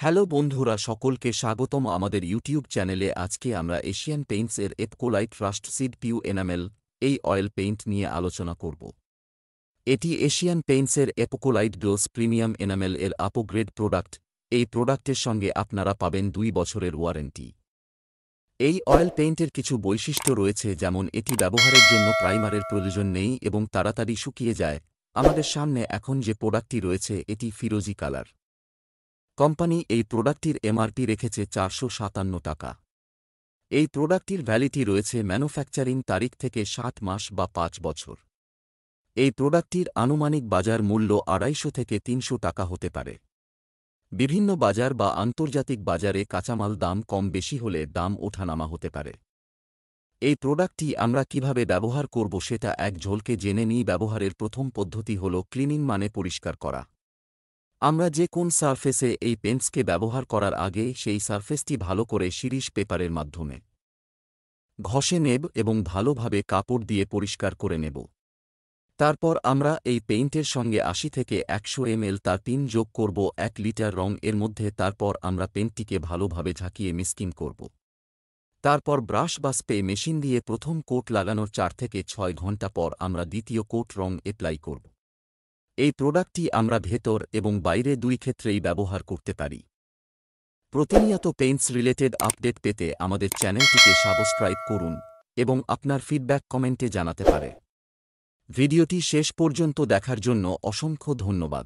Hello বন্ধুরা, সকলকে স্বাগতম আমাদের ইউটিউব চ্যানেলে। আজকে আমরা এশিয়ান পেইন্টস এর এপকোলাইট রাস্ট সিড পিউ এনামেল এই অয়েল পেইন্ট নিয়ে আলোচনা করব। এটি এশিয়ান পেইন্টস এর এপোকোলাইট গ্লোস প্রিমিয়াম এনামেল এর আপগ্রেড প্রোডাক্ট। এই প্রোডাক্টের সঙ্গে আপনারা পাবেন 2 বছরের ওয়ারেন্টি। এই অয়েল পেইন্টের কিছু বৈশিষ্ট্য রয়েছে, যেমন এটি ব্যবহারের জন্য প্রাইমারের প্রয়োজন নেই এবং তাড়াতাড়ি শুকিয়ে যায়। আমাদের সামনে এখন যে প্রোডাক্টটি রয়েছে এটি ফিরোজি কালার। কোম্পানি এই প্রোডাক্টটির এমআরপি রেখেছে 457 টাকা। এই প্রোডাক্টটির ভ্যালিডিটি রয়েছে ম্যানুফ্যাকচারিং তারিখ থেকে 7 মাস বা 5 বছর। এই প্রোডাক্টটির আনুমানিক বাজার মূল্য 250 থেকে 300 টাকা হতে পারে। বিভিন্ন বাজার বা আন্তর্জাতিক বাজারে কাঁচামাল দাম কম বেশি হলে দাম ওঠানামা হতে পারে। এই প্রোডাক্টটি আমরা কিভাবে ব্যবহার করব সেটা এক ঝলকে জেনে নিই। ব্যবহারের প্রথম পদ্ধতি হল ক্লিনিং, মানে পরিষ্কার করা। আমরা যে কোন সারফেসে এই পেন্টসকে ব্যবহার করার আগে সেই সারফেসটি ভালো করে শিরিষ পেপারের মাধ্যমে ঘষে নেব এবং ভালোভাবে কাপড় দিয়ে পরিষ্কার করে নেব। তারপর আমরা এই পেইন্টের সঙ্গে 80 থেকে 100 ml তার 3 যোগ করব 1 লিটার রং এর মধ্যে। তারপর আমরা পেন্টটিকে ভালোভাবে ঝাঁকিয়ে মিক্সিং করব। তারপর ব্রাশ বা স্প্রে মেশিন দিয়ে প্রথম কোট লাগানোর 4 থেকে 6 ঘন্টা পর আমরা দ্বিতীয় কোট রং অ্যাপ্লাই করব। এই প্রোডাক্টটি আমরা ভেতর এবং বাইরে দুই ক্ষেত্রেই ব্যবহার করতে পারি। প্রতিনিয়ত পেইন্টস রিলেটেড আপডেট পেতে আমাদের চ্যানেলটিকে সাবস্ক্রাইব করুন এবং আপনার ফিডব্যাক কমেন্টে জানাতে পারে। ভিডিওটি শেষ পর্যন্ত দেখার জন্য অসংখ্য ধন্যবাদ।